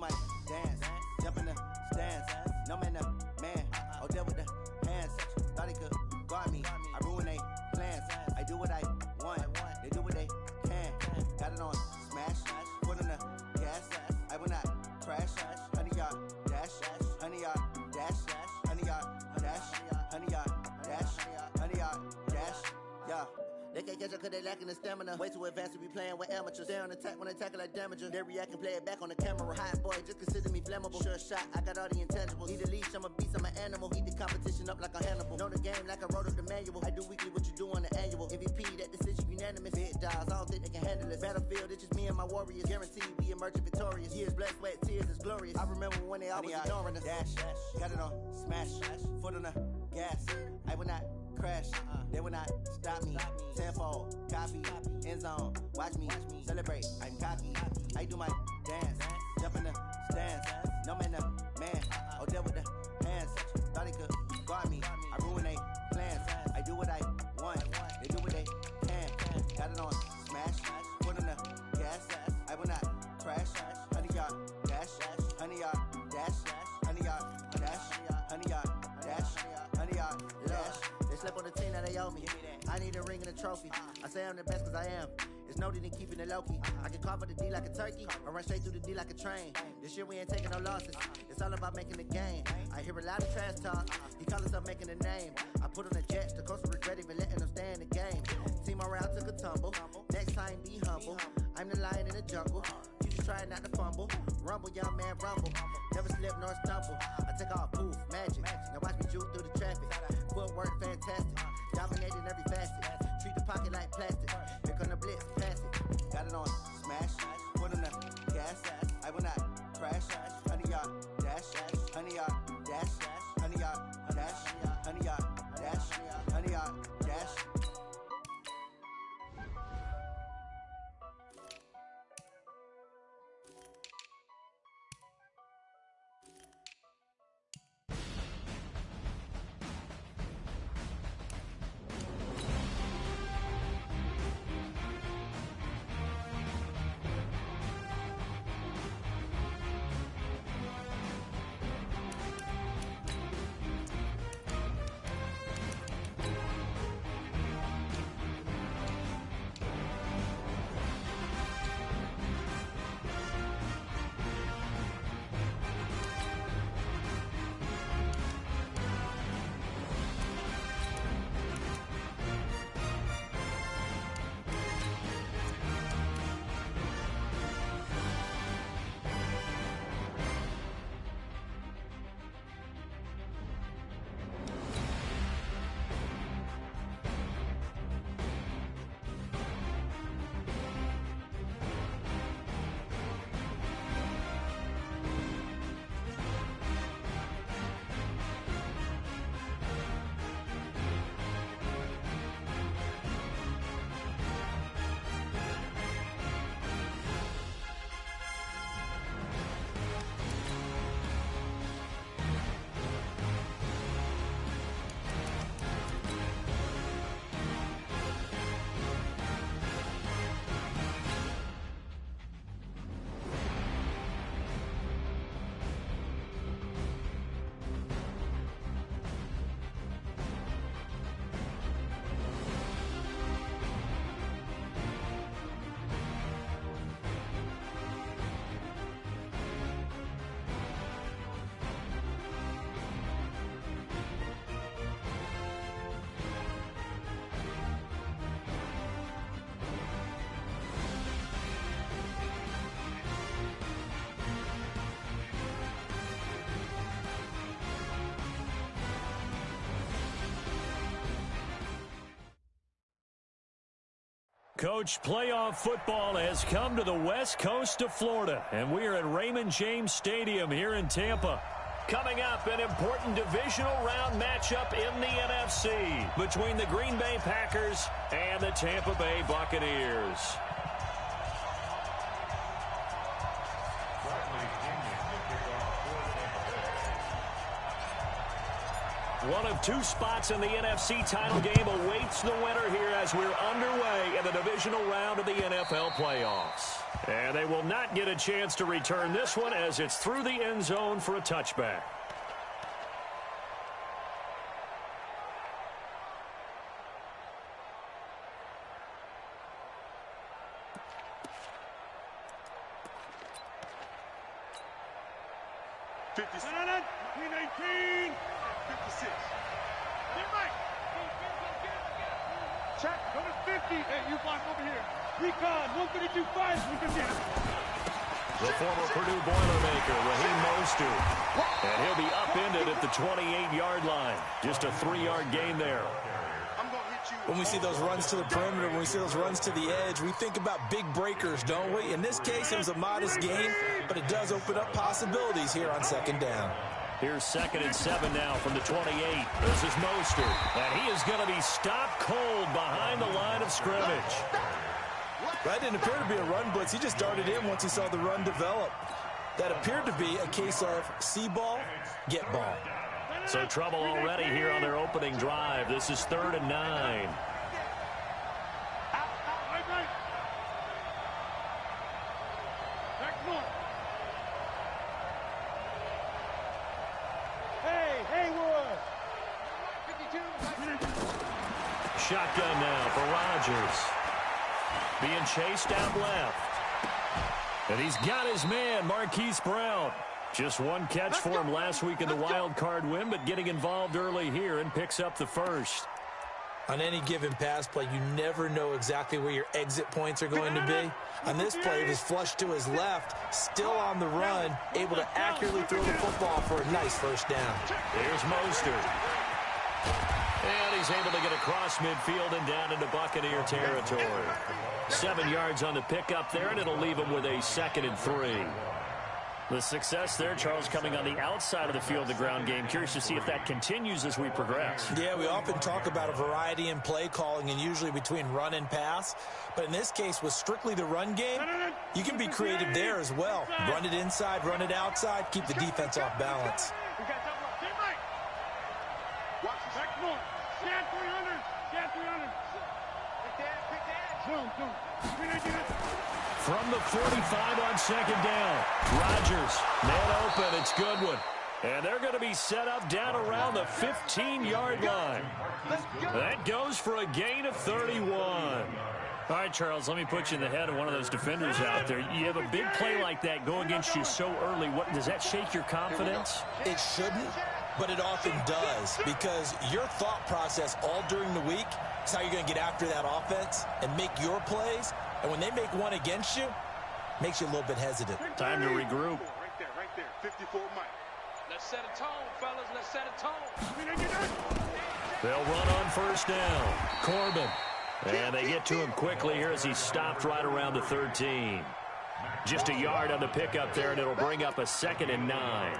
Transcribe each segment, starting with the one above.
my dance. Jump in the stands. No man, man. Oh, there with the hands. Thought he could guard me. I ruin they plans. I do what I want. They do what they can. Got it on smash. Foot on the gas. I will not crash. 100-yard dash. 100-yard dash. 100-yard dash. 100-yard dash. 100-yard dash. Yeah. They can't catch up cause they lacking the stamina. Way too advanced to be playing with amateurs. They on attack when they tackle like damager. They react and play it back on the camera. Hot boy, just consider me flammable. Sure shot, I got all the intangibles. Need a leash, I'm a beast, I'm an animal. Eat the competition up like a Hannibal. Know the game like I wrote up the manual. I do weekly what you do on the annual. MVP, that decision unanimous. Big dogs, I don't think they can handle it. Battlefield, it's just me and my warriors. Guaranteed we emerge victorious. Years, blood, sweat, tears, is glorious. I remember when they always ignoring us. Dash, got it on smash. Foot on the gas. I will not crash. They will not stop me. Tenfold, copy, end zone. Watch me celebrate. I'm cocky. I do my dance. Jump in the stands. No man, man. Oh, there with the hands. Thought he could guard me. I ruin they plans. I do what I want. They do what they can. Got it on smash. Foot on the gas. I will not crash. 100-yard dash. 100-yard dash. 100-yard dash. 100-yard dash. 100-yard dash. They slept on the team that they owe me. I need a ring and a trophy. I say I'm the best cause I am. It's noted in keeping it low-key. I can carve up the D like a turkey or run straight through the D like a train. This year we ain't taking no losses. It's all about making the game. I hear a lot of trash talk. He call himself making a name. I put on the Jets. The coach will regret even letting them stay in the game. Team around took a tumble. Next time be humble. I'm the lion in the jungle. You just try not to fumble. Rumble, young man, rumble. Never slip nor stumble. I take off, poof, magic. Now watch me juke through the traffic. Footwork fantastic. Dominating every facet. Treat the pocket like plastic. Here come the blitz, pass it. Got it on smash. Foot on the gas. I will not crash. 100-yard dash. 100-yard dash. 100-yard dash. 100-yard dash. 100-yard dash. Coach, playoff football has come to the west coast of Florida, and we are at Raymond James Stadium here in Tampa. Coming up, an important divisional round matchup in the NFC between the Green Bay Packers and the Tampa Bay Buccaneers. One of two spots in the NFC title game awaits the winner here as we're underway in the divisional round of the NFL playoffs. And they will not get a chance to return this one as it's through the end zone for a touchback. Between 18 and 56. Check. Go to 50. Hey, you block over here. Recon. 132 fires. The former Purdue Boilermaker, Raheem Mostert. And he'll be upended at the 28-yard line. Just a 3-yard gain there. When we see those runs to the perimeter, when we see those runs to the edge, we think about big breakers, don't we? In this case, it was a modest gain, but it does open up possibilities here on second down. Here's 2nd and 7 now from the 28. This is Mostert. And he is going to be stopped cold behind the line of scrimmage. That didn't appear to be a run blitz. He just darted in once he saw the run develop. That appeared to be a case of see ball, get ball. So trouble already here on their opening drive. This is 3rd and 9. Shotgun now for Rodgers. Being chased out left. And he's got his man, Marquise Brown. Just one catch for him last week in the wild card win, but getting involved early here and picks up the first. On any given pass play, you never know exactly where your exit points are going to be. On this play, it was flushed to his left, still on the run, able to accurately throw the football for a nice first down. Here's Mostert. And he's able to get across midfield and down into Buccaneer territory. 7 yards on the pickup there, and it'll leave him with a 2nd and 3. The success there, Charles, coming on the outside of the field, the ground game. Curious to see if that continues as we progress. Yeah, we often talk about a variety in play calling and usually between run and pass. But in this case, with strictly the run game, you can be creative there as well. Run it inside, run it outside, keep the defense off balance. From the 45 on 2nd down. Rodgers, man open, it's Goodwin. And they're going to be set up down around the 15-yard line. That goes for a gain of 31. All right, Charles, let me put you in the head of one of those defenders out there. You have a big play like that go against you so early. What does that shake your confidence? It shouldn't, but it often does, because your thought process all during the week is how you're going to get after that offense and make your plays. And when they make one against you, makes you a little bit hesitant. Time to regroup. Right there, 54 Mike. Let's set a tone, fellas. Let's set a tone. They'll run on first down. Corbin. And they get to him quickly here as he's stopped right around the 13. Just a yard on the pickup there, and it'll bring up a 2nd and 9.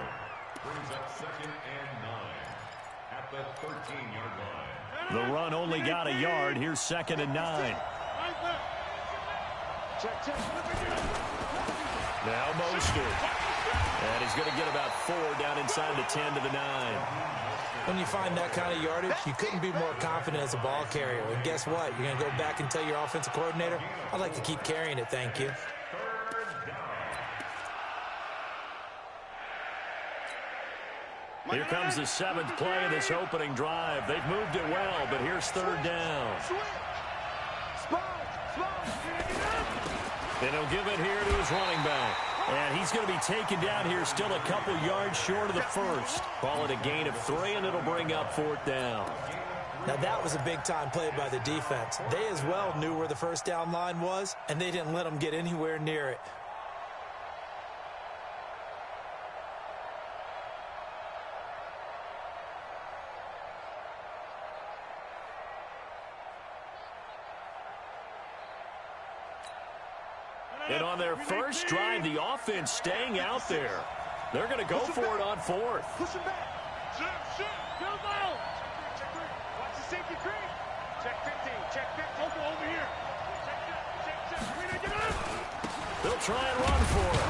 Brings up 2nd and 9 at the 13-yard line. The run only got a yard. Here's 2nd and 9. Now Mostert. And he's going to get about 4 down inside the 10 to the 9. When you find that kind of yardage, you couldn't be more confident as a ball carrier. And guess what? You're going to go back and tell your offensive coordinator, I'd like to keep carrying it, thank you. Here comes the 7th play of this opening drive. They've moved it well, but here's 3rd down. And he'll give it here to his running back. And he's going to be taken down here still a couple yards short of the first. Call it a gain of 3, and it'll bring up 4th down. Now that was a big-time play by the defense. They as well knew where the first down line was, and they didn't let them get anywhere near it. And on their first drive, the offense staying out there. They're going to go for it on 4th. Push him back. Go out. Watch the safety creep. Check 15. Check 15. Over here. Check. They'll try and run for it.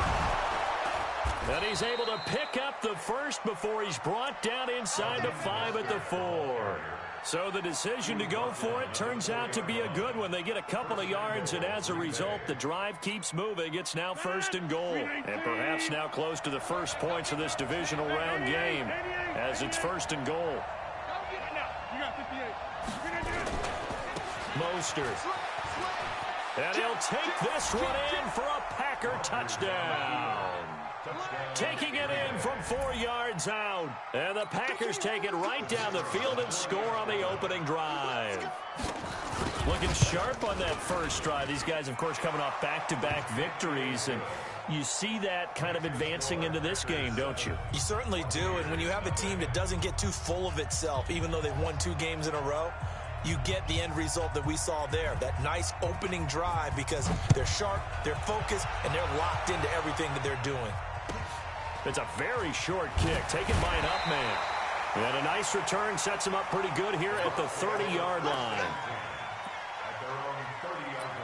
And he's able to pick up the first before he's brought down inside the 5 at the 4. So the decision to go for it turns out to be a good one. They get a couple of yards, and as a result, the drive keeps moving. It's now 1st and goal. And perhaps now close to the first points of this divisional round game as it's 1st and goal. Mostert. And he'll take this one in for a Packer touchdown. Taking it in from 4 yards out. And the Packers take it right down the field and score on the opening drive. Looking sharp on that first drive. These guys, of course, coming off back-to-back victories. And you see that kind of advancing into this game, don't you? You certainly do. And when you have a team that doesn't get too full of itself, even though they've won 2 games in a row, you get the end result that we saw there, that nice opening drive, because they're sharp, they're focused, and they're locked into everything that they're doing. It's a very short kick taken by an up man. And a nice return sets him up pretty good here at the 30-yard line. At their own 30-yard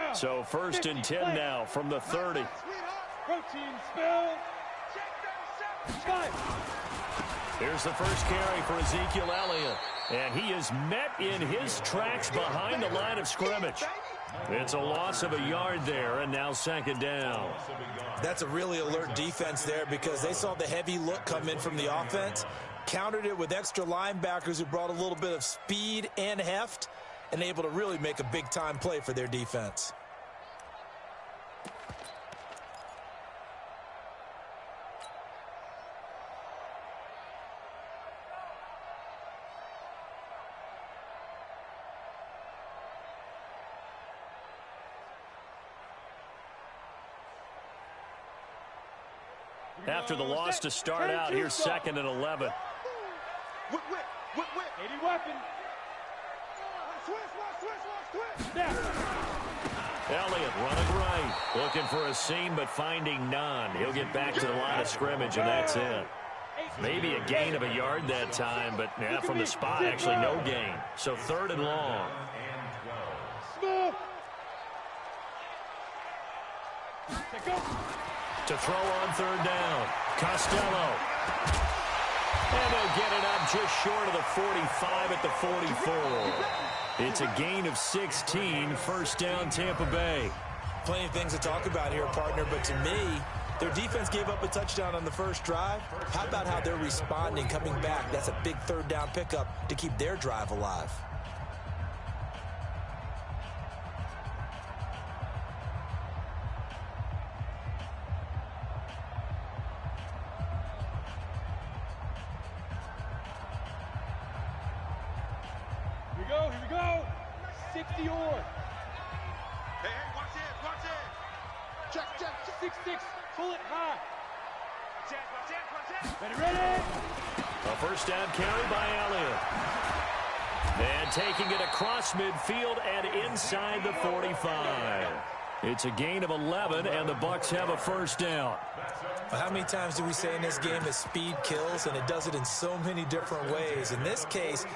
line. So 1st and 10 now from the 30. Protein spill. Here's the first carry for Ezekiel Elliott. And he is met in his tracks behind the line of scrimmage. It's a loss of a yard there, and now 2nd down. That's a really alert defense there, because they saw the heavy look come in from the offense, countered it with extra linebackers who brought a little bit of speed and heft, and able to really make a big-time play for their defense. After the loss to start out, here's 2nd and 11. Whip. 80 weapon. Elliott running right, looking for a seam but finding none. He'll get back to the line of scrimmage, and that's it. Maybe a gain of a yard that time, but from the spot, actually no gain. So 3rd and long. To throw on 3rd down, Costello. And they'll get it up just short of the 45 at the 44. It's a gain of 16, 1st down Tampa Bay. Plenty of things to talk about here, partner, but to me, their defense gave up a touchdown on the first drive. How about how they're responding, coming back? That's a big 3rd down pickup to keep their drive alive. Here we go. 60 yard. Hey, watch it. Check. 6-6. Pull it high. Ready. A 1st down carry by Elliott. And taking it across midfield and inside the 45. It's a gain of 11, and the Bucs have a 1st down. Well, how many times do we say in this game that speed kills, and it does it in so many different ways? In this case,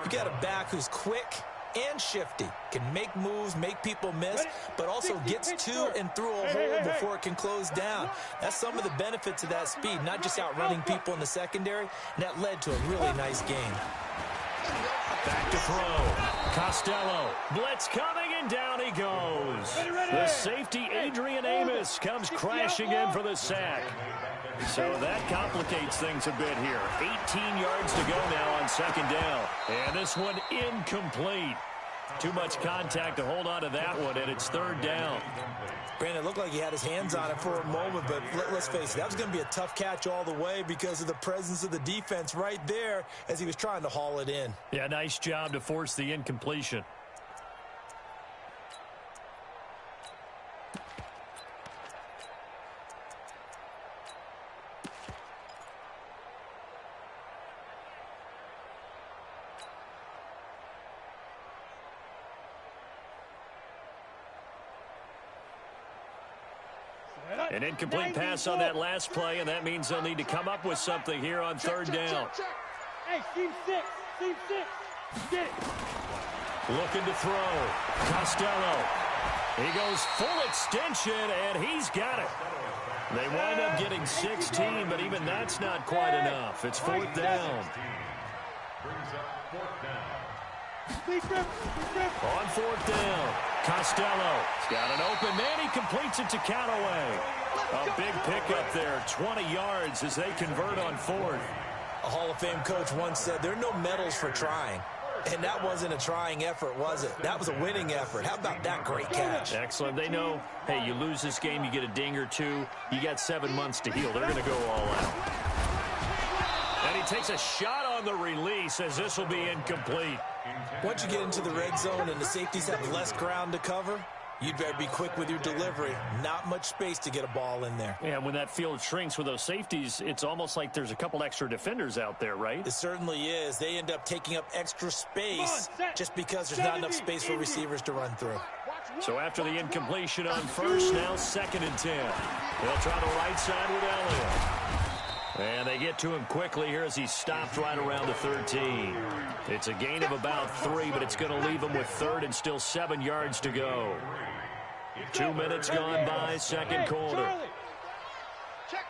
you got a back who's quick and shifty, can make moves, make people miss, but also gets to and through a hole before it can close down. That's some of the benefits of that speed, not just outrunning people in the secondary, and that led to a really nice game. Back to throw. Costello. Blitz coming, and down he goes. The safety, Adrian Amos, comes crashing in for the sack. So that complicates things a bit here. 18 yards to go now on 2nd down. And this one incomplete. Too much contact to hold on to that one, and it's 3rd down. Brandon, it looked like he had his hands on it for a moment, but let's face it, that was going to be a tough catch all the way because of the presence of the defense right there as he was trying to haul it in. Yeah, nice job to force the incompletion. An incomplete pass on that last play, and that means they'll need to come up with something here on third down. Hey, team six. Get it. Looking to throw. Costello. He goes full extension, and he's got it. They wind up getting 16, but even that's not quite enough. It's fourth down. Brings up fourth down. On fourth down, Costello's got an open man. He completes it to Callaway. A big pickup there, 20 yards as they convert on fourth. A Hall of Fame coach once said there are no medals for trying. And that wasn't a trying effort, was it? That was a winning effort. How about that great catch? Excellent. They know, hey, you lose this game, you get a ding or two. You got 7 months to heal. They're going to go all out. And he takes a shot on the release as this will be incomplete. Once you get into the red zone and the safeties have less ground to cover, you'd better be quick with your delivery. Not much space to get a ball in there. Yeah, when that field shrinks with those safeties, it's almost like there's a couple extra defenders out there, right? It certainly is. They end up taking up extra space just because there's not enough space for receivers to run through. So after the incompletion on first, now 2nd and 10. They'll try the right side with Elliott. And they get to him quickly here as he's stopped right around the 13. It's a gain of about 3, but it's going to leave him with third and still 7 yards to go. 2 minutes gone by, second quarter. Check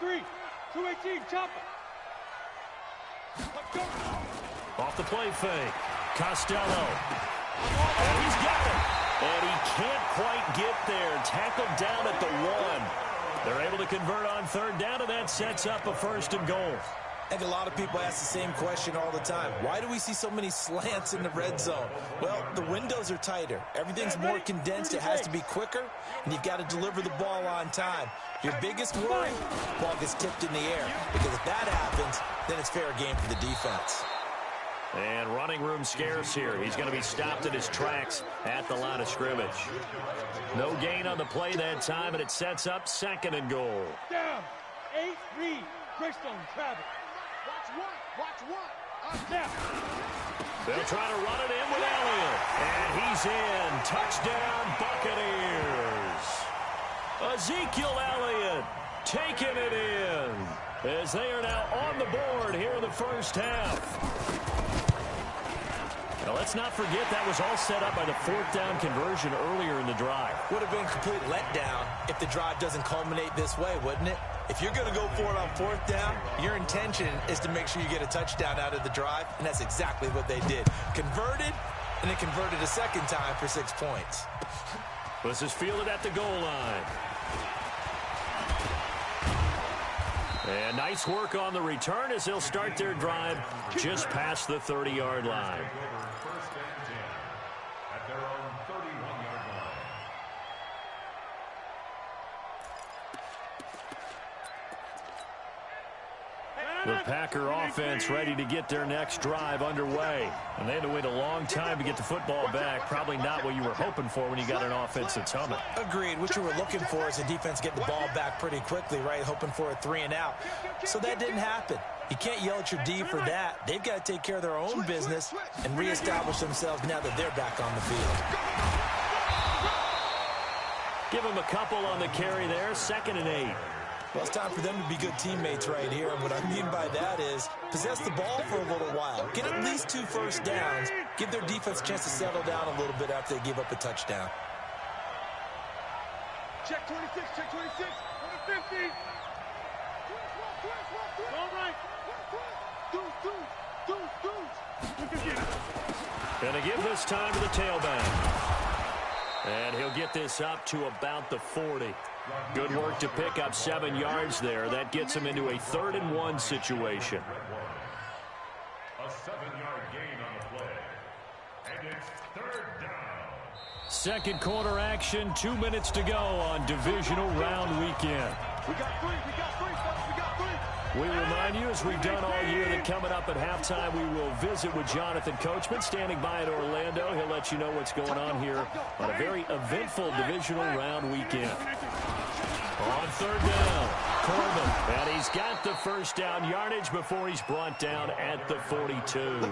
43. X3, 218, chopper. Let's go. Off the play fake. Costello. And he's got it. And he can't quite get there. Tackled down at the 1. They're able to convert on third down, and that sets up a 1st and goal. I think a lot of people ask the same question all the time. Why do we see so many slants in the red zone? Well, the windows are tighter. Everything's more condensed. It has to be quicker, and you've got to deliver the ball on time. Your biggest worry, ball gets tipped in the air. Because if that happens, then it's fair game for the defense. And running room scarce here. He's going to be stopped in his tracks at the line of scrimmage. No gain on the play that time, and it sets up 2nd and goal. Down. 8, read. Greystone, Travis. Watch one. Down. They'll try to run it in with Elliott. And he's in. Touchdown, Buccaneers. Ezekiel Elliott taking it in as they are now on the board here in the first half. Now, let's not forget that was all set up by the 4th down conversion earlier in the drive. Would have been a complete letdown if the drive doesn't culminate this way, wouldn't it? If you're going to go for it on 4th down, your intention is to make sure you get a touchdown out of the drive, and that's exactly what they did. Converted, and then converted a second time for 6 points. This is fielded at the goal line. And nice work on the return as they'll start their drive just past the 30-yard line. First and 10 at their own 31-yard line. The Packer offense ready to get their next drive underway. And they had to wait a long time to get the football back. Probably not what you were hoping for when you got an offense that's humming. Agreed. What you were looking for is a defense getting the ball back pretty quickly, right? Hoping for a 3 and out. So that didn't happen. You can't yell at your D for that. They've got to take care of their own business and reestablish themselves now that they're back on the field. Give them a couple on the carry there. 2nd and 8. Well, it's time for them to be good teammates right here. And what I mean by that is possess the ball for a little while. Get at least 2 first downs. Give their defense a chance to settle down a little bit after they give up a touchdown. Check 26, check 26. 50. All right. Gonna give this time to the tailback. And he'll get this up to about the 40. Good work to pick up 7 yards there. That gets him into a 3rd and 1 situation. A 7-yard gain on the play. And it's 3rd down. Second quarter action, 2 minutes to go on divisional round weekend. We got 3, fellas, we got 3. We remind you, as we've done all year, that coming up at halftime, we will visit with Jonathan Coachman, standing by in Orlando. He'll let you know what's going on here on a very eventful divisional round weekend. On 3rd down, Corbin, and he's got the first down yardage before he's brought down at the 42.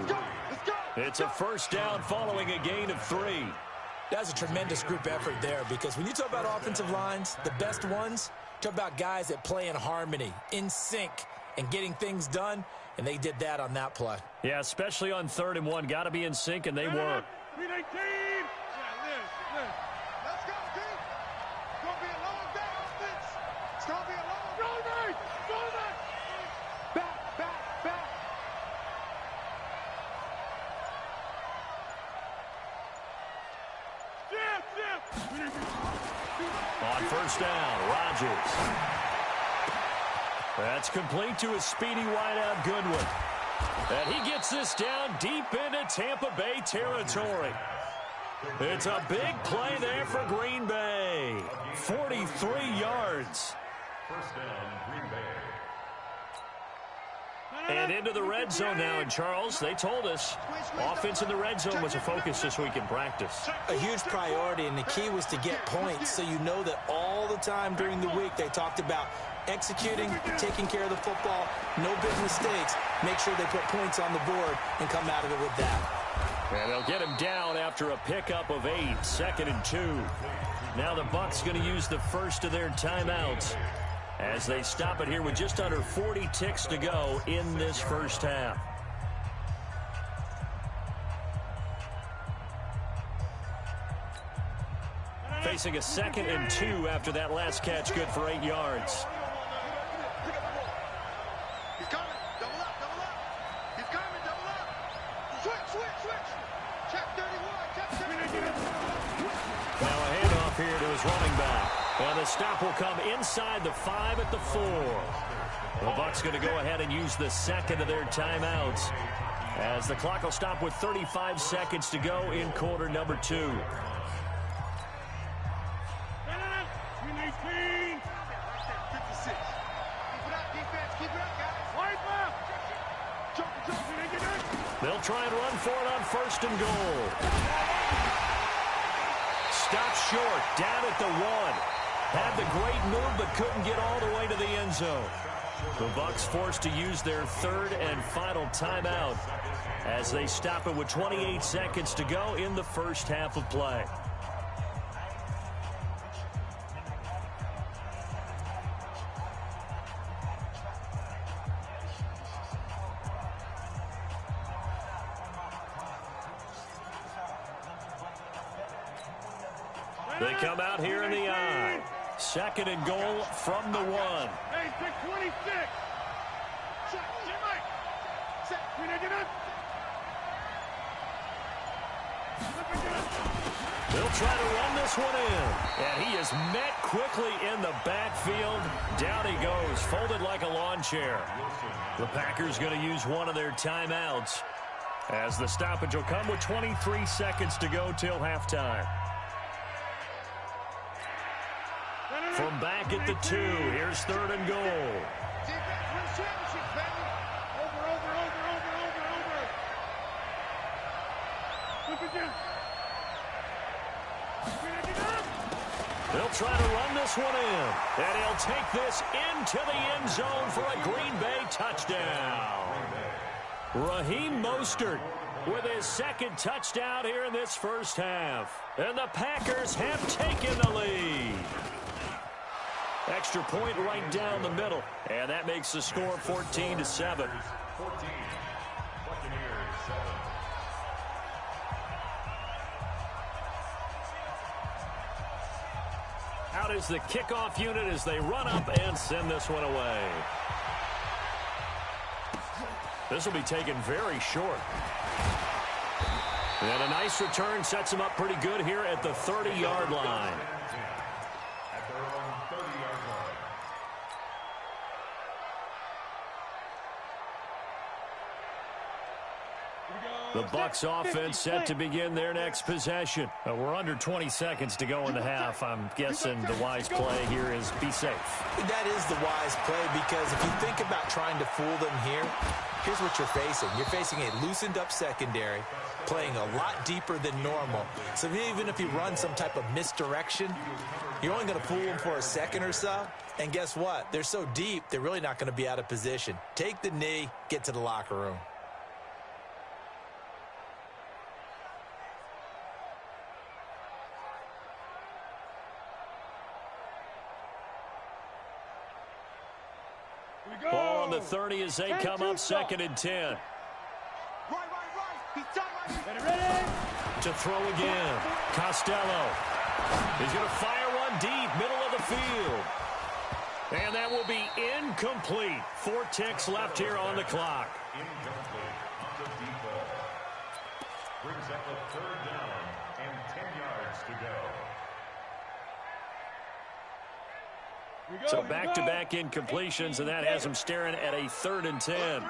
It's a first down following a gain of 3. That's a tremendous group effort there, because when you talk about offensive lines, the best ones, talk about guys that play in harmony, in sync, and getting things done, and they did that on that play. Yeah, especially on 3rd and 1. Got to be in sync, and they were. Let's go, D. It's going to be a long day, offense. It's going to be a long day. Back. On 1st down, Rodgers. That's complete to a speedy wideout, Goodwin. And he gets this down deep into Tampa Bay territory. It's a big play there for Green Bay. 43 yards. 1st down, Green Bay. And into the red zone now. And, Charles, they told us offense in the red zone was a focus this week in practice. A huge priority, and the key was to get points, so you know that all the time during the week they talked about executing, taking care of the football, no big mistakes, make sure they put points on the board and come out of it with that. And they'll get him down after a pickup of 8, 2nd and 2. Now the Bucs going to use the first of their timeouts as they stop it here with just under 40 ticks to go in this first half. Facing a 2nd and 2 after that last catch, good for 8 yards. He's coming. Double up. He's coming. Double up. Switch. Check 31. Now a handoff here to his running back. And the stop will come inside the 5 at the 4. The Bucs going to go ahead and use the 2nd of their timeouts as the clock will stop with 35 seconds to go in quarter number 2. 56. Keep it up, guys. Wide left. Jump. They'll try and run for it on 1st and goal. Stop short, down at the 1. Had the great move, but couldn't get all the way to the end zone. The Bucs forced to use their 3rd and final timeout as they stop it with 28 seconds to go in the first half of play. They come out here in the I. 2nd and goal from the 1. Hey, 26. Check, Mike. Set. They'll try to run this one in. And he is met quickly in the backfield. Down he goes, folded like a lawn chair. The Packers going to use one of their timeouts as the stoppage will come with 23 seconds to go till halftime. From back at the 2, here's 3rd and goal. They'll try to run this one in. And he'll take this into the end zone for a Green Bay touchdown. Raheem Mostert with his 2nd touchdown here in this first half. And the Packers have taken the lead. Extra point right down the middle. And that makes the score 14-7. 14, Buccaneers 7. Out is the kickoff unit as they run up and send this one away. This will be taken very short. And a nice return sets him up pretty good here at the 30-yard line. At their own 30-yard line. The Bucs offense set to begin their next possession. We're under 20 seconds to go in the half. I'm guessing the wise play here is be safe. That is the wise play, because if you think about trying to fool them here, here's what you're facing. You're facing a loosened up secondary, playing a lot deeper than normal. So even if you run some type of misdirection, you're only going to fool them for a second or so. And guess what? They're so deep, they're really not going to be out of position. Take the knee, get to the locker room. Ball on the 30 as they come up 2nd and 10. To throw again. Costello. He's going to fire one deep, middle of the field. And that will be incomplete. 4 ticks left here on the clock. Incomplete on the deep ball. Brings up a 3rd down and 10 yards to go. So back-to-back incompletions, and that has him staring at a 3rd and 10.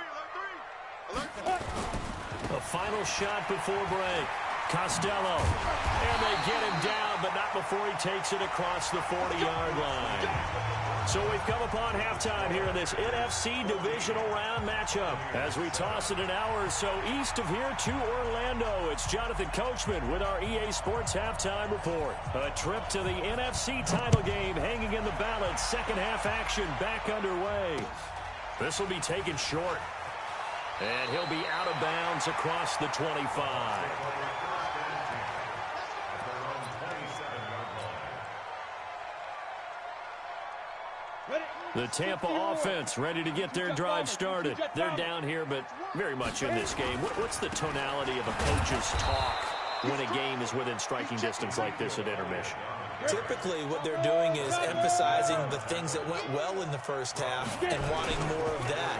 A final shot before break. Costello. And they get him down, but not before he takes it across the 40-yard line. So we've come upon halftime here in this NFC divisional round matchup. As we toss it an hour or so east of here to Orlando, it's Jonathan Coachman with our EA Sports Halftime Report. A trip to the NFC title game hanging in the balance. Second half action back underway. This will be taken short. And he'll be out of bounds across the 25. The Tampa offense ready to get their drive started. They're down here, but very much in this game. What's the tonality of a coach's talk when a game is within striking distance like this at intermission? Typically, what they're doing is emphasizing the things that went well in the first half and wanting more of that.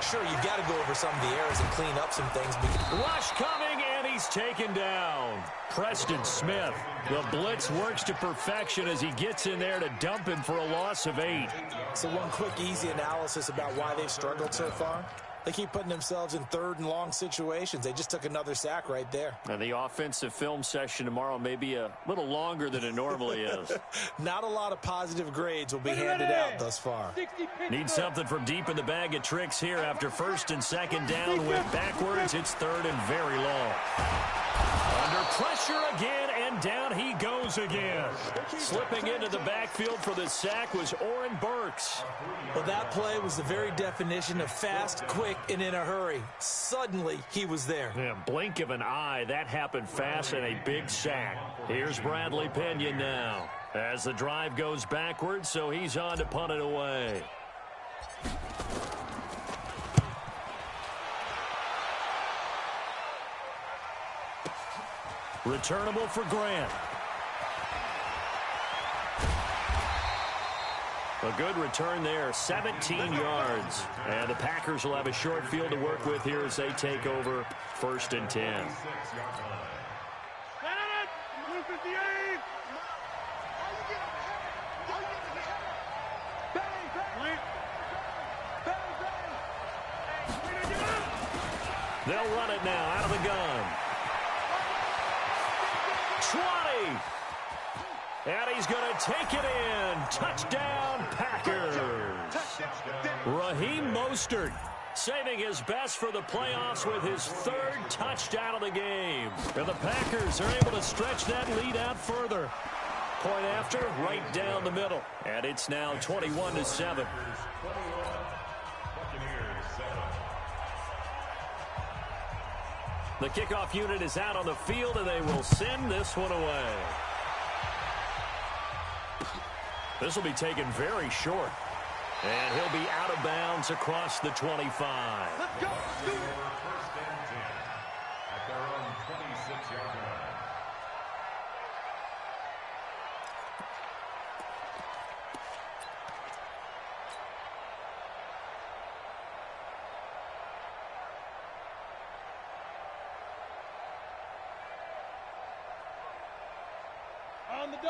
Sure, you've got to go over some of the errors and clean up some things. Rush coming, and he's taken down. Preston Smith. The blitz works to perfection as he gets in there to dump him for a loss of 8. So one quick, easy analysis about why they've struggled so far. They keep putting themselves in 3rd and long situations. They just took another sack right there. And the offensive film session tomorrow may be a little longer than it normally is. Not a lot of positive grades will be handed out thus far. Need something from deep in the bag of tricks here after 1st and 2nd down. Went backwards. It's 3rd and very long. Under pressure again, and down he goes again. Slipping into the backfield for the sack was Oren Burks. Well, that play was the very definition of fast, quick, and in a hurry. Suddenly, he was there. Yeah, blink of an eye, that happened fast and a big sack. Here's Bradley Pinion now. As the drive goes backwards, so he's on to punt it away. Returnable for Grant. A good return there, 17 yards. And the Packers will have a short field to work with here as they take over 1st and 10. They'll run it now out of the gun. 20. And he's going to take it in. Touchdown, Packers. Raheem Mostert saving his best for the playoffs with his 3rd touchdown of the game. And the Packers are able to stretch that lead out further. Point after, right down the middle. And it's now 21-7. The kickoff unit is out on the field, and they will send this one away. This will be taken very short. And he'll be out of bounds across the 25. Let's go. First and 10 at their own 26-yard line.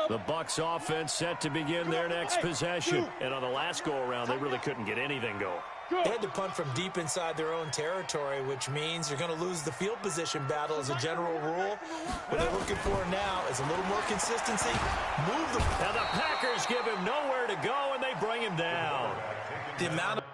The Bucs offense set to begin their next possession. And on the last go-around, they really couldn't get anything going. They had to punt from deep inside their own territory, which means you're going to lose the field position battle as a general rule. What they're looking for now is a little more consistency. Move the... And the Packers give him nowhere to go, and they bring him down. The amount of...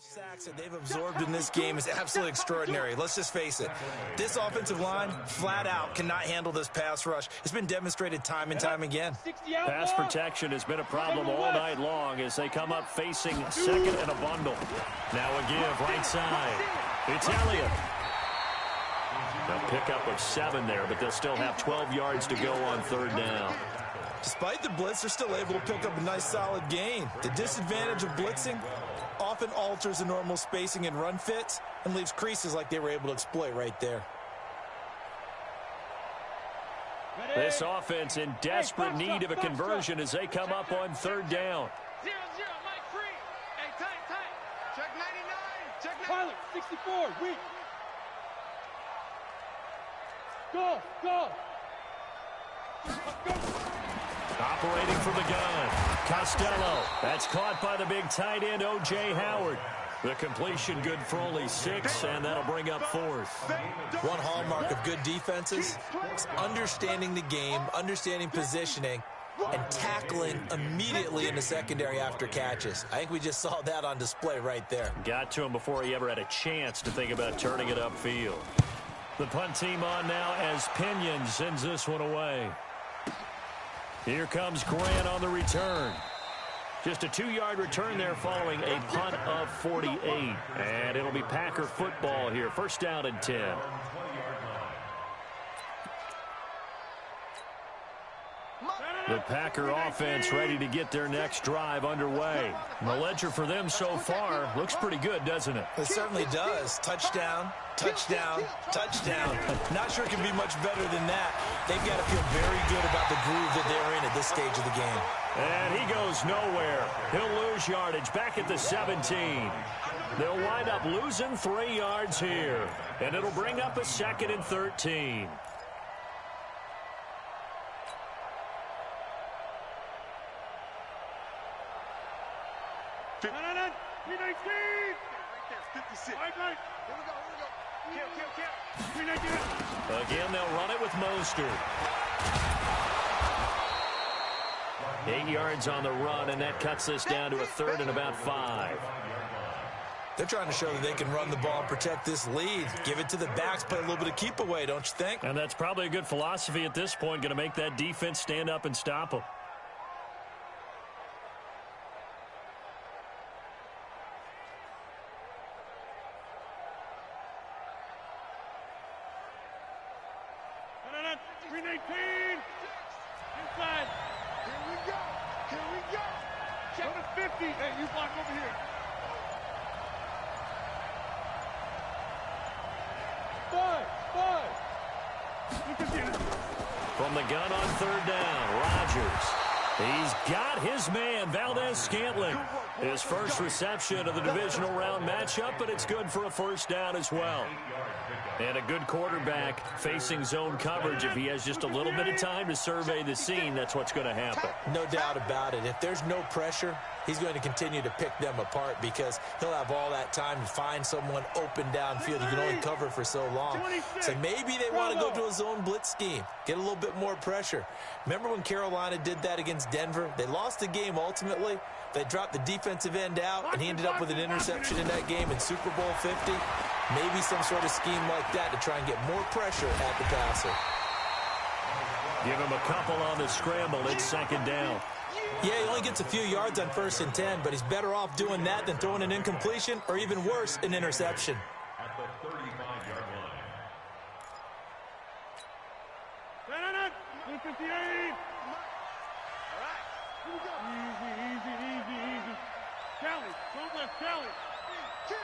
Sacks that they've absorbed in this game is absolutely extraordinary. Let's just face it. This offensive line, flat out, cannot handle this pass rush. It's been demonstrated time and time again. Pass protection has been a problem all night long as they come up facing second and a bundle. Now a give right side. It's Elliott. A pickup of 7 there, but they'll still have 12 yards to go on third down. Despite the blitz, they're still able to pick up a nice solid gain. The disadvantage of blitzing often alters the normal spacing and run fits and leaves creases like they were able to exploit right there. This offense in desperate need of a conversion as they come up on third down. 0-0, Mike free. Hey, tight. Check 99. Check 99. Pilot, 64, weak. Go. Operating from the gun, Costello. That's caught by the big tight end, O.J. Howard. The completion good for only 6, and that'll bring up 4th. One hallmark of good defenses is understanding the game, understanding positioning, and tackling immediately in the secondary after catches. I think we just saw that on display right there. Got to him before he ever had a chance to think about turning it upfield. The punt team on now as Pinion sends this one away. Here comes Grant on the return. Just a 2-yard return there following a punt of 48. And it'll be Packer football here. First down and 10. The Packer offense ready to get their next drive underway. And the ledger for them so far looks pretty good, doesn't it? It certainly does. Touchdown, touchdown, touchdown. Not sure it can be much better than that. They've got to feel very good about the groove that they're in at this stage of the game. And he goes nowhere. He'll lose yardage back at the 17. They'll wind up losing 3 yards here. And it'll bring up a 2nd and 13. Again, they'll run it with Mostert. 8 yards on the run, and that cuts this down to a 3rd and about 5. They're trying to show that they can run the ball and protect this lead. Give it to the backs, play a little bit of keep away, don't you think? And that's probably a good philosophy at this point, going to make that defense stand up and stop them. Inside. Here we go. Check the 50. Hey, you block over here. From the gun on third down, Rodgers. He's got his man, Valdez-Scantling. His first reception of the divisional round matchup, but it's good for a first down as well. And a good quarterback facing zone coverage. If he has just a little bit of time to survey the scene, that's what's going to happen. No doubt about it. If there's no pressure, he's going to continue to pick them apart because he'll have all that time to find someone open downfield. You can only cover for so long. So maybe they want to go to a zone blitz scheme, get a little bit more pressure. Remember when Carolina did that against Denver? They lost the game ultimately. They dropped the defensive end out, and he ended up with an interception in that game in Super Bowl 50. Maybe some sort of scheme like that to try and get more pressure at the passer. Give him a couple on the scramble. It's second down. Yeah, he only gets a few yards on 1st and 10, but he's better off doing that than throwing an incompletion or even worse, an interception. At the 35-yard line. 58. All right. Here we go. Easy. Kelly. Don't let Kelly. Kill.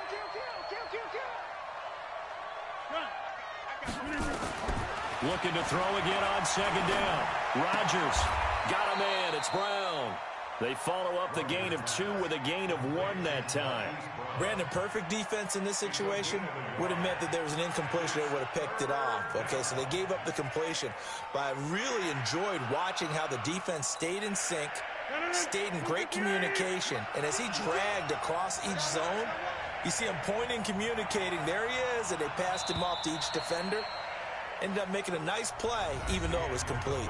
Looking to throw again on second down. Rodgers got a man. It's Brown. They follow up the gain of 2 with a gain of 1 that time. Brandon, perfect defense in this situation would have meant that there was an incompletion that would have picked it off. Okay, so they gave up the completion. But I really enjoyed watching how the defense stayed in sync, stayed in great communication. And as he dragged across each zone, you see him pointing, communicating. There he is, and they passed him off to each defender. ended up making a nice play, even though it was complete.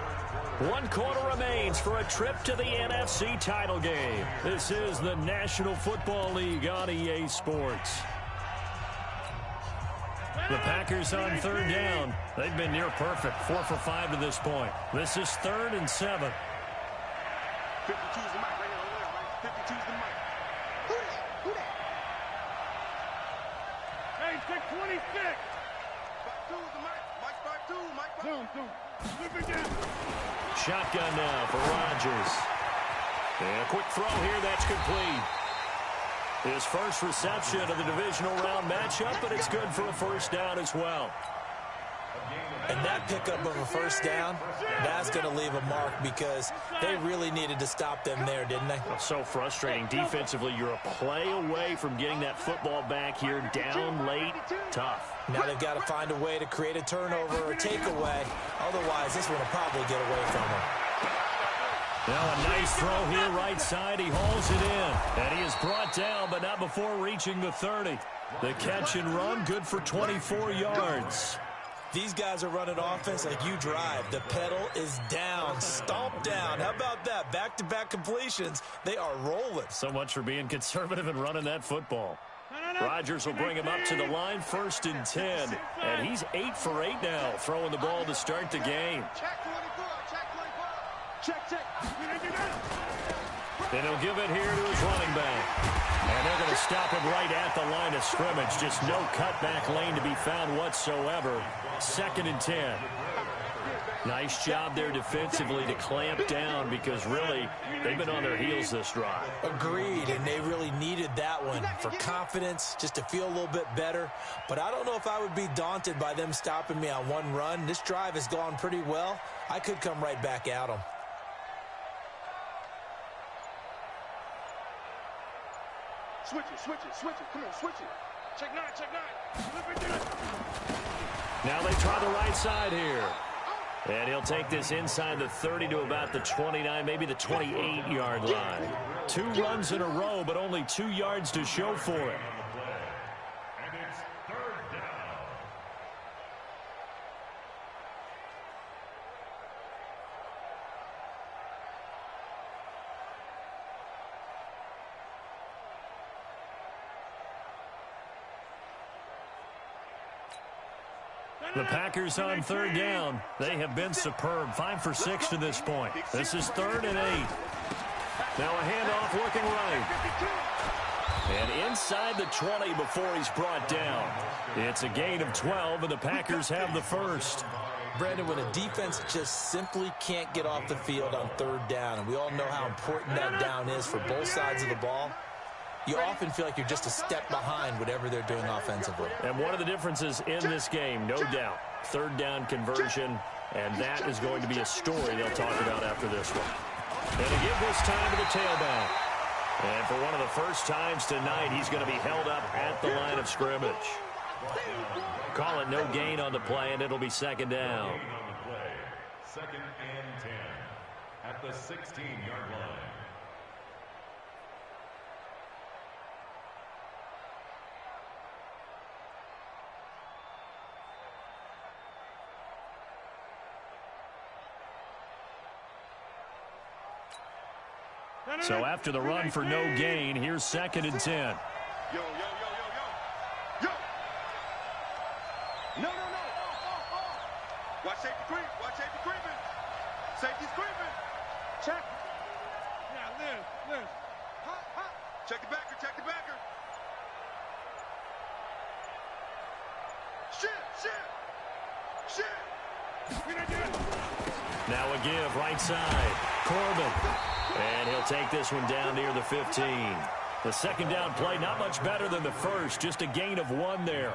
1 quarter remains for a trip to the NFC title game. This is the National Football League on EA Sports. The Packers on 3rd down. They've been near perfect, 4 for 5 to this point. This is 3rd and 7. 52's the mic right here, right? 52's the mic. Who that? Who that? Hey, 626. 52's the mic. Mike 52. Mike 52. Flip it down. Shotgun now for Rodgers. And a quick throw here, that's complete. His first reception of the divisional round matchup, but it's good for a first down as well. And that pickup of a first down, that's going to leave a mark because they really needed to stop them there, didn't they? So frustrating. Defensively, you're a play away from getting that football back here down late. Tough. Now they've got to find a way to create a turnover or takeaway. Otherwise, this one will probably get away from them. Now a nice throw here right side. He hauls it in. And he is brought down, but not before reaching the 30. The catch and run, good for 24 yards. These guys are running offense like you drive. The pedal is down, stomp down. How about that? Back-to-back completions. They are rolling. So much for being conservative and running that football. Rodgers will bring him up to the line, 1st and 10. And he's 8 for 8 now, throwing the ball to start the game. Check 24. Check 24. Check. And he'll give it here to his running back. And they're going to stop him right at the line of scrimmage. Just no cutback lane to be found whatsoever. 2nd and 10. Nice job there defensively to clamp down because really they've been on their heels this drive. Agreed, and they really needed that one for confidence, just to feel a little bit better. But I don't know if I would be daunted by them stopping me on one run. This drive has gone pretty well. I could come right back at them. Switch it. Come on, switch it. Check 9. Flip it down. Now they try the right side here. And he'll take this inside the 30 to about the 29, maybe the 28-yard line. 2 runs in a row, but only 2 yards to show for it. And it's 3rd down. The Packers on 3rd down. They have been superb. 5 for 6 to this point. This is 3rd and 8. Now a handoff looking right. And inside the 20 before he's brought down. It's a gain of 12, and the Packers have the first. Brandon, when a defense just simply can't get off the field on 3rd down, and we all know how important that down is for both sides of the ball, you often feel like you're just a step behind whatever they're doing offensively. And one of the differences in this game, no doubt, 3rd down conversion, and that is going to be a story they'll talk about after this one. And to give this time to the tailback. And for one of the first times tonight, he's going to be held up at the line of scrimmage. Call it no gain on the play, and it'll be 2nd down. 2nd and 10 at the 16-yard line. So after the run for no gain, here's 2nd and 10. Yo. No. Watch safety creeping. Safety's creeping. Check. Yeah, Liz. Hot. Check the backer. Shit. Now a give right side. Corbin. And he'll take this one down near the 15. The 2nd down play, not much better than the first. Just a gain of 1 there.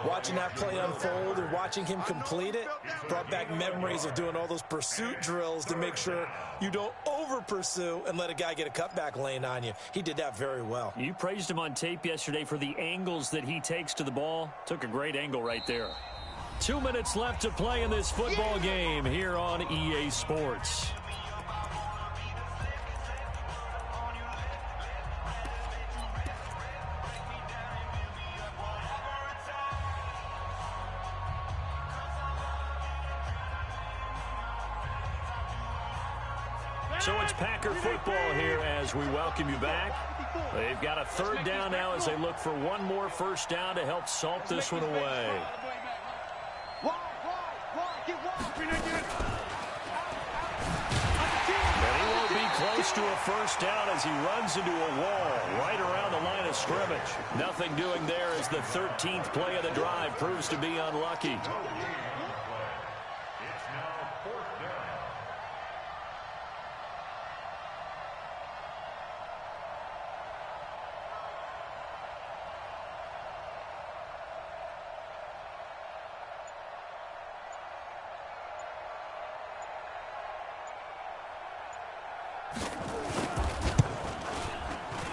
Watching that play unfold and watching him complete it brought back memories of doing all those pursuit drills to make sure you don't over-pursue and let a guy get a cutback lane on you. He did that very well. You praised him on tape yesterday for the angles that he takes to the ball. Took a great angle right there. 2 minutes left to play in this football game here on EA Sports. So it's Packer football here as we welcome you back. They've got a third down now as they look for one more first down to help salt this one away. And he won't be close to a first down as he runs into a wall right around the line of scrimmage. Nothing doing there as the 13th play of the drive proves to be unlucky.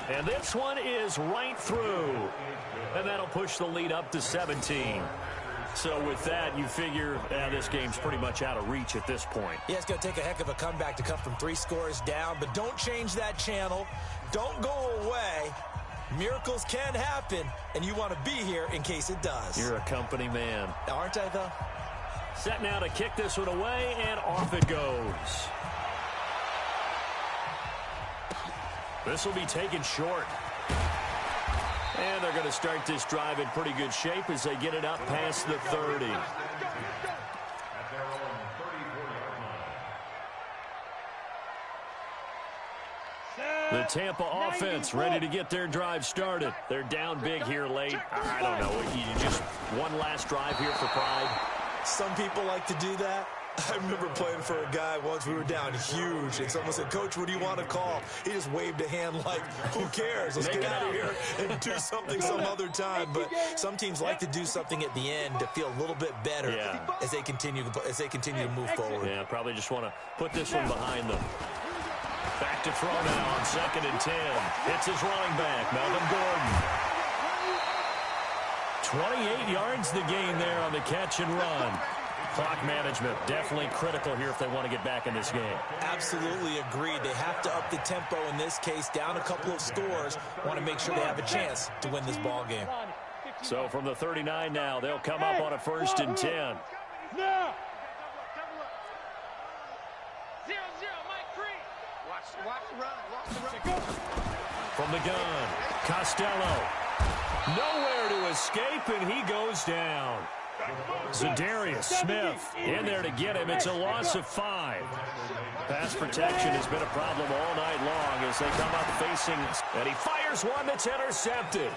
And this one is right through. And that'll push the lead up to 17. So with that, you figure this game's pretty much out of reach at this point. Yeah, it's going to take a heck of a comeback to come from 3 scores down. But don't change that channel. Don't go away. Miracles can happen, and you want to be here in case it does. You're a company man. Aren't I, though? Set now to kick this one away, and off it goes. This will be taken short. And they're going to start this drive in pretty good shape as they get it up past the 30. The Tampa offense ready to get their drive started. They're down big here late. I don't know. Just one last drive here for pride. Some people like to do that. I remember playing for a guy once. We were down huge, and someone said, "Coach, what do you want to call?" He just waved a hand like, "Who cares? Let's get out of here and do something some other time." But some teams like to do something at the end to feel a little bit better as they continue to move forward. Yeah, probably just want to put this one behind them. Back to throw now on 2nd and 10. It's his running back, Melvin Gordon. 28 yards the gain there on the catch and run. Clock management definitely critical here if they want to get back in this game. Absolutely agreed. They have to up the tempo in this case, down a couple of scores. Want to make sure they have a chance to win this ball game. So from the 39 now, they'll come up on a 1st and 10. 0-0, Mike Free. Watch the run. From the gun, Costello. Nowhere to escape, and he goes down. Zadarius Smith in there to get him. It's a loss of 5. Pass protection has been a problem all night long as they come up facing, and he fires one that's intercepted.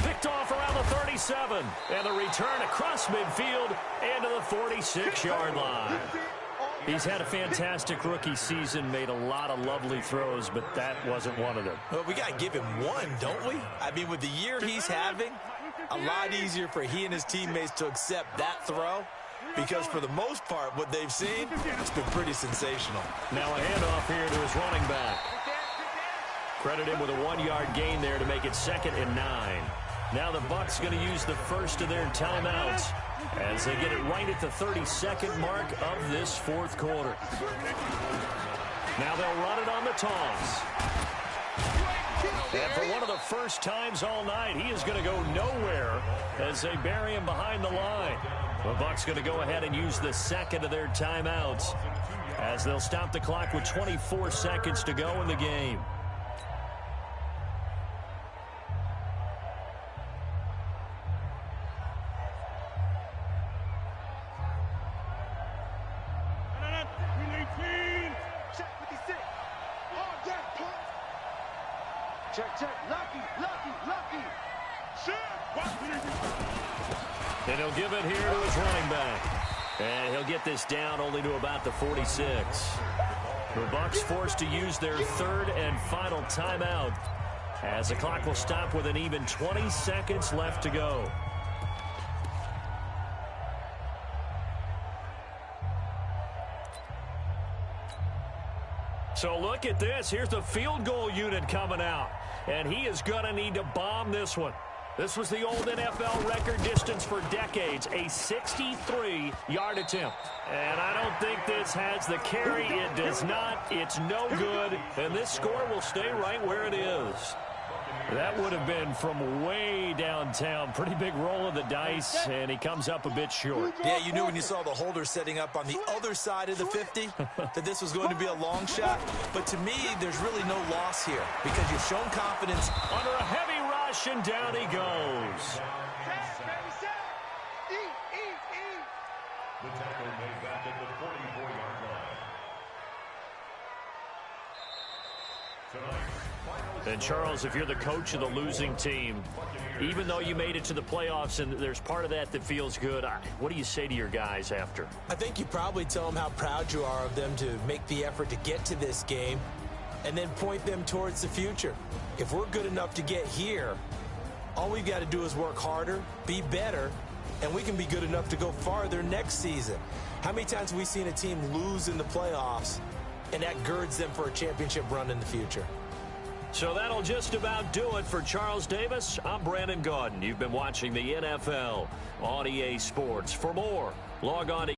Picked off around the 37, and the return across midfield and to the 46-yard line. He's had a fantastic rookie season, made a lot of lovely throws, but that wasn't one of them. Well, we got to give him one, don't we? I mean, with the year he's having, a lot easier for he and his teammates to accept that throw because for the most part, what they've seen, it's been pretty sensational. Now a handoff here to his running back. Credit him with a 1-yard gain there to make it 2nd and 9. Now the Bucs going to use the first of their timeouts as they get it right at the 32nd mark of this 4th quarter. Now they'll run it on the toss. And for one of the first times all night, he is going to go nowhere as they bury him behind the line. The Bucs going to go ahead and use the 2nd of their timeouts as they'll stop the clock with 24 seconds to go in the game. And he'll give it here to his running back. And he'll get this down only to about the 46. The Bucs forced to use their 3rd and final timeout as the clock will stop with an even 20 seconds left to go. So look at this. Here's the field goal unit coming out. And he is going to need to bomb this one. This was the old NFL record distance for decades, a 63-yard attempt. And I don't think this has the carry. It does not. It's no good. And this score will stay right where it is. That would have been from way downtown. Pretty big roll of the dice, and he comes up a bit short. Yeah, you knew when you saw the holder setting up on the other side of the 50 that this was going to be a long shot. But to me, there's really no loss here because you've shown confidence. Under a heavy rush, and down he goes. The tackle made back at the 44-yard line. And Charles, if you're the coach of the losing team, even though you made it to the playoffs and there's part of that that feels good, what do you say to your guys after? I think you probably tell them how proud you are of them to make the effort to get to this game and then point them towards the future. If we're good enough to get here, all we've got to do is work harder, be better, and we can be good enough to go farther next season. How many times have we seen a team lose in the playoffs, and that girds them for a championship run in the future? So that'll just about do it for Charles Davis. I'm Brandon Gaudin. You've been watching the NFL on EA Sports. For more, log on to